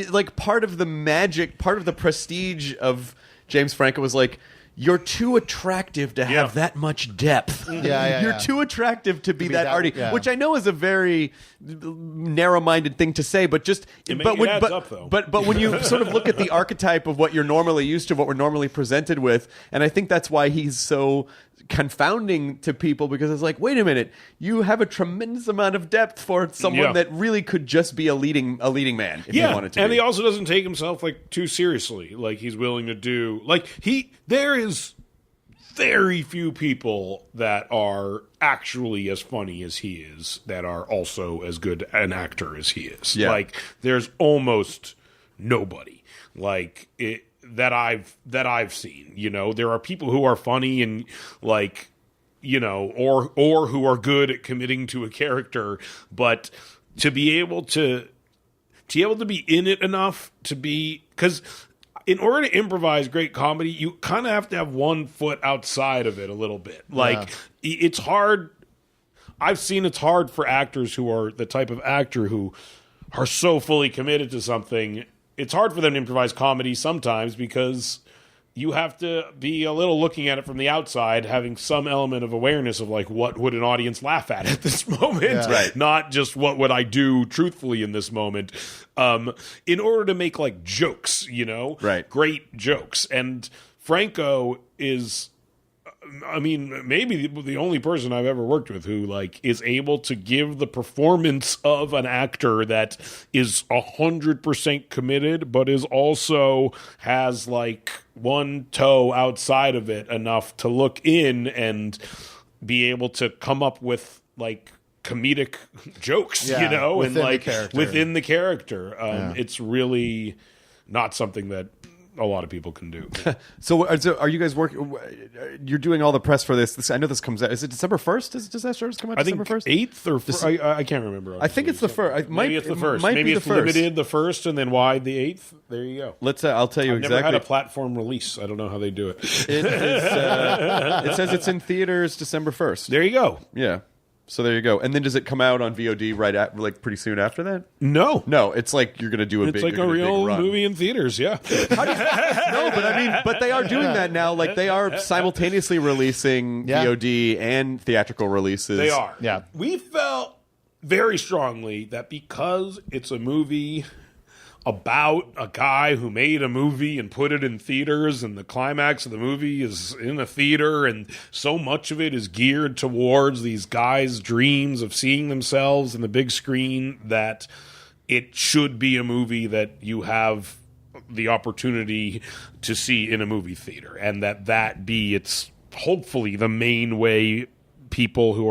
Speaker 1: like part of the magic, part of the prestige of James Franco was like, you're too attractive to have that much depth. You're too attractive to be that arty, which I know is a very narrow-minded thing to say, but just
Speaker 4: adds up, though.
Speaker 1: But when you sort of look at the archetype of what you're normally used to, what we're normally presented with, and I think that's why he's so confounding to people, because it's like, wait a minute, you have a tremendous amount of depth for someone that really could just be a leading man if he wanted to.
Speaker 4: And he also doesn't take himself like too seriously. Like he's willing to do there is very few people that are actually as funny as he is that are also as good an actor as he is.
Speaker 1: Yeah.
Speaker 4: Like there's almost nobody that I've seen. There are people who are funny and like, or who are good at committing to a character, but to be able to be in it enough to be, because in order to improvise great comedy, you kind of have to have one foot outside of it a little bit. Like it's hard. I've seen it's hard for actors who are the type of actor who are so fully committed to something. It's hard for them to improvise comedy sometimes because you have to be a little looking at it from the outside, having some element of awareness of like, what would an audience laugh at this moment?
Speaker 5: Yeah.
Speaker 1: Right.
Speaker 4: Not just what would I do truthfully in this moment, in order to make like jokes,
Speaker 1: Right.
Speaker 4: Great jokes. And Franco is I mean, maybe the only person I've ever worked with who like is able to give the performance of an actor that is 100% committed, but is also has like one toe outside of it enough to look in and be able to come up with like comedic jokes, you know, and like within the character. It's really not something that a lot of people can do.
Speaker 1: So are you guys working? You're doing all the press for this. I know this comes out. Is it December 1st? Does Disaster Artist come out December 1st?
Speaker 4: I think 8th or I can't remember.
Speaker 1: I think it's the first.
Speaker 4: Maybe it's the first. Maybe it's limited the first and then wide the 8th. There you go.
Speaker 1: Let's. I'll tell you
Speaker 4: I've
Speaker 1: exactly.
Speaker 4: Never had a platform release. I don't know how they do it.
Speaker 1: It says it's in theaters December 1st.
Speaker 4: There you go.
Speaker 1: Yeah. So there you go. And then does it come out on VOD like pretty soon after that?
Speaker 4: No.
Speaker 1: It's like you're going to do
Speaker 4: It's like a real movie in theaters, yeah.
Speaker 1: No, but they are doing that now. Like they are simultaneously releasing VOD and theatrical releases.
Speaker 4: They are.
Speaker 5: Yeah.
Speaker 4: We felt very strongly that because it's a movie about a guy who made a movie and put it in theaters, and the climax of the movie is in a theater, and so much of it is geared towards these guys' dreams of seeing themselves in the big screen, that it should be a movie that you have the opportunity to see in a movie theater, and that be it's hopefully the main way people who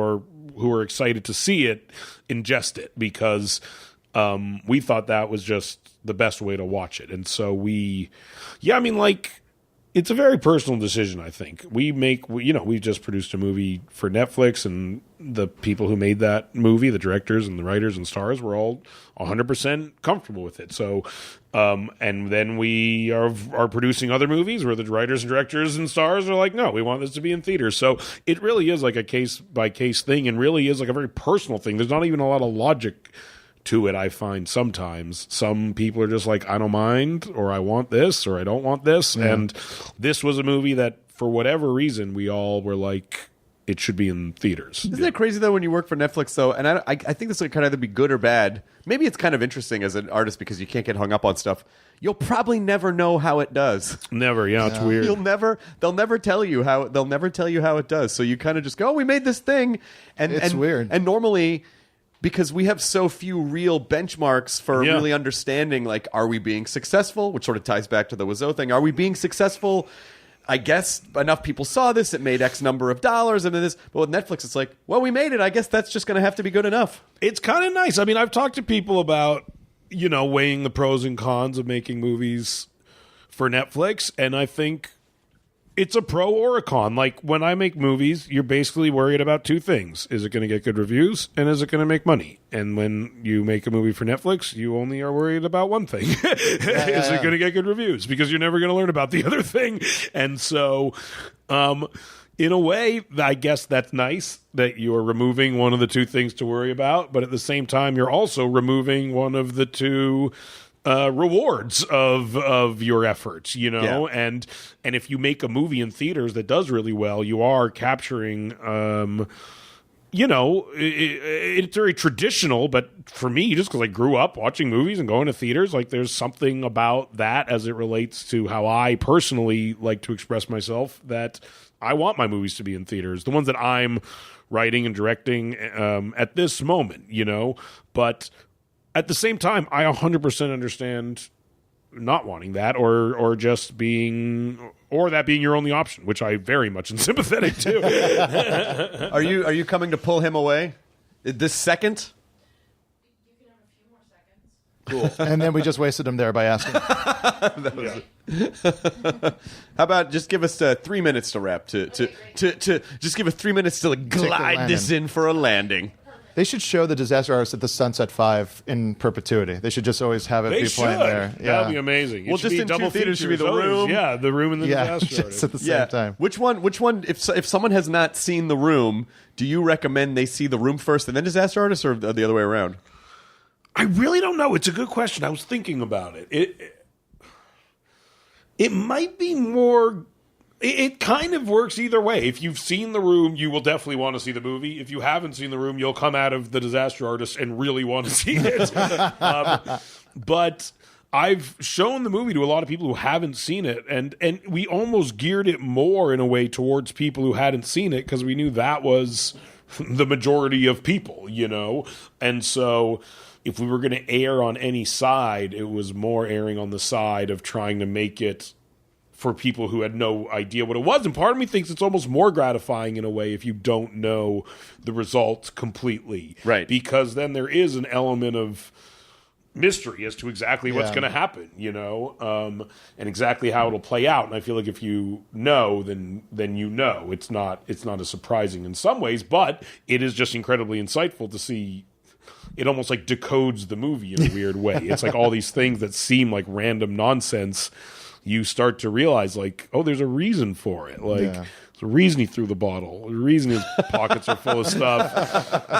Speaker 4: are excited to see it ingest it, because we thought that was just the best way to watch it. And so it's a very personal decision, I think. We've just produced a movie for Netflix, and the people who made that movie, the directors and the writers and stars, were all 100% comfortable with it. So, and then we are producing other movies where the writers and directors and stars are like, no, we want this to be in theaters. So it really is like a case by case thing, and really is like a very personal thing. There's not even a lot of logic to it. I find sometimes some people are just like, I don't mind, or I want this, or I don't want this. And this was a movie that for whatever reason we all were like, it should be in theaters.
Speaker 1: Isn't that crazy though when you work for Netflix though? And I think this can either be good or bad. Maybe it's kind of interesting as an artist because you can't get hung up on stuff. You'll probably never know how it does.
Speaker 4: Never, it's weird.
Speaker 1: They'll never tell you how it does. So you kind of just go, oh, we made this thing, and
Speaker 5: it's weird.
Speaker 1: And normally, because we have so few real benchmarks for really understanding, like, are we being successful? Which sort of ties back to the Wiseau thing. Are we being successful? I guess enough people saw this, it made X number of dollars, and then this. But with Netflix, it's like, well, we made it. I guess that's just going to have to be good enough.
Speaker 4: It's kind of nice. I mean, I've talked to people about, weighing the pros and cons of making movies for Netflix, and I think it's a pro or a con. Like, when I make movies, you're basically worried about two things. Is it going to get good reviews? And is it going to make money? And when you make a movie for Netflix, you only are worried about one thing. Is it going to get good reviews? Because you're never going to learn about the other thing. And so, in a way, I guess that's nice that you are removing one of the two things to worry about. But at the same time, you're also removing one of the two rewards of your efforts, and if you make a movie in theaters that does really well, you are capturing, it's very traditional, but for me, just because I grew up watching movies and going to theaters, like there's something about that as it relates to how I personally like to express myself, that I want my movies to be in theaters, the ones that I'm writing and directing at this moment, but at the same time, I 100% understand not wanting that, or just being, or that being your only option, which I very much am sympathetic to.
Speaker 1: Are you coming to pull him away this second?
Speaker 6: You can have a few more seconds.
Speaker 1: Cool.
Speaker 5: And then we just wasted him there by asking.
Speaker 1: How about just give us 3 minutes to wrap to just give us 3 minutes to glide this in for a landing.
Speaker 5: They should show the Disaster Artist at the Sunset 5 in perpetuity. They should just always have it be playing there.
Speaker 4: That would be amazing.
Speaker 1: Well, just in two theaters should be the Room.
Speaker 4: Yeah, the Room and the Disaster
Speaker 5: Artist. At the same time.
Speaker 1: Which one? If someone has not seen the Room, do you recommend they see the Room first and then Disaster Artist, or the other way around?
Speaker 4: I really don't know. It's a good question. I was thinking about it. It might be more. It kind of works either way. If you've seen The Room, you will definitely want to see the movie. If you haven't seen The Room, you'll come out of The Disaster Artist and really want to see it. But I've shown the movie to a lot of people who haven't seen it, and we almost geared it more in a way towards people who hadn't seen it because we knew that was the majority of people, And so if we were going to err on any side, it was more erring on the side of trying to make it for people who had no idea what it was. And part of me thinks it's almost more gratifying in a way if you don't know the results completely.
Speaker 1: Right.
Speaker 4: Because then there is an element of mystery as to exactly what's going to happen, and exactly how it'll play out. And I feel like if you know, then you know. It's not as surprising in some ways, but it is just incredibly insightful to see. It almost like decodes the movie in a weird way. It's like all these things that seem like random nonsense. You start to realize, like, oh, there's a reason for it. Like, there's a reason he threw the bottle. The reason his pockets are full of stuff.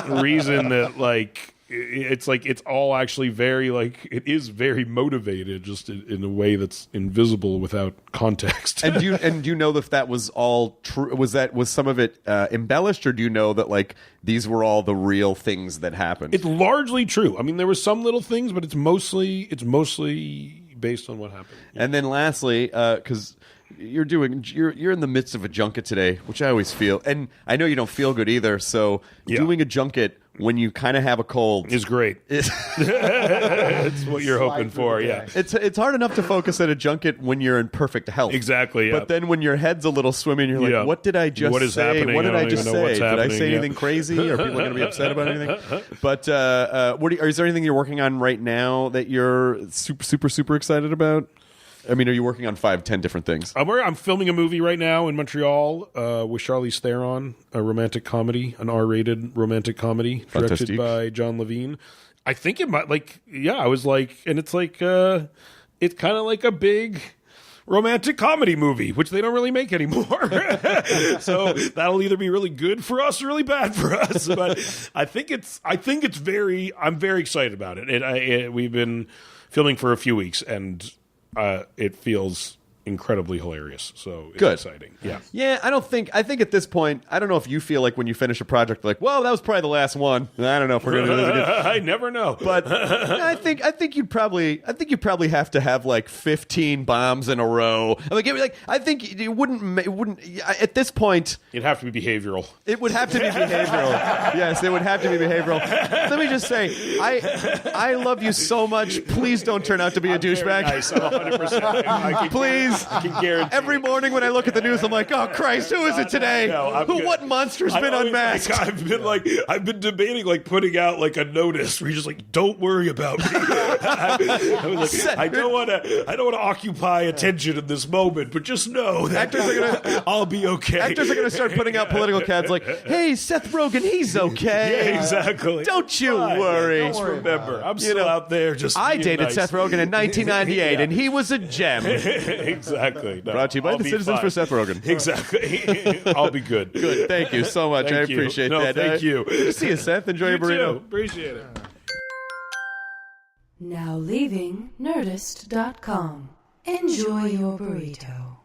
Speaker 4: The reason that, like, it's like it's all actually very, like, it is very motivated, just in a way that's invisible without context.
Speaker 1: And do you know if that was all true? Was some of it embellished, or do you know that, like, these were all the real things that happened?
Speaker 4: It's largely true. I mean, there were some little things, but it's mostly based on what happened.
Speaker 1: And then lastly, because you're in the midst of a junket today, which I always feel, and I know you don't feel good either. So doing a junket when you kind of have a cold
Speaker 4: is great. It's what you're hoping for. Yeah,
Speaker 1: it's hard enough to focus at a junket when you're in perfect health.
Speaker 4: Exactly. Yeah.
Speaker 1: But then when your head's a little swimmy, and you're like, what did I just
Speaker 4: what is
Speaker 1: say?
Speaker 4: Happening?
Speaker 1: What did I just say? Did I say anything
Speaker 4: Yeah.
Speaker 1: crazy? Are people going to be upset about anything? But is there anything you're working on right now that you're super, super, super excited about? I mean, are you working on 5-10 different things?
Speaker 4: I'm filming a movie right now in Montreal with Charlize Theron, a romantic comedy, an R-rated romantic comedy directed by John Levine. I think it might, I was like, and it's like, it's kind of like a big romantic comedy movie, which they don't really make anymore. So that'll either be really good for us or really bad for us. But I'm very excited about it. We've been filming for a few weeks, and it feels incredibly hilarious. So it's exciting.
Speaker 1: Yeah. I think at this point, I don't know if you feel like when you finish a project, like, well, that was probably the last one. I don't know if we're going to do this again.
Speaker 4: I never know.
Speaker 1: But I think you'd probably have to have like 15 bombs in a row. I think it wouldn't at this point.
Speaker 4: It'd have to be behavioral.
Speaker 1: It would have to be behavioral. Yes, it would have to be behavioral. Let me just say, I love you so much. Please don't turn out to be a douchebag.
Speaker 4: Nice. I'm 100%.
Speaker 1: Please.
Speaker 4: I can guarantee.
Speaker 1: Every morning when I look at the news, I'm like, oh Christ, who is it today? What monster's been unmasked?
Speaker 4: I've been debating putting out a notice where you're just don't worry about me. I don't want to occupy attention in this moment, but just know that I'll be okay.
Speaker 1: Actors are going to start putting out political ads like, hey, Seth Rogen, he's okay.
Speaker 4: Yeah, exactly.
Speaker 1: Don't you worry.
Speaker 4: Just remember, I'm still out there.
Speaker 1: I dated Seth Rogen in 1998, and he was a gem.
Speaker 4: Exactly. No,
Speaker 1: Brought to you by the Citizens for Seth Rogen.
Speaker 4: Exactly. I'll be good.
Speaker 1: Good. Thank you so much. I appreciate that.
Speaker 4: Thank you.
Speaker 1: Good to see you, Seth. Enjoy your burrito.
Speaker 4: Too. Appreciate it.
Speaker 3: Now leaving Nerdist.com. Enjoy your burrito.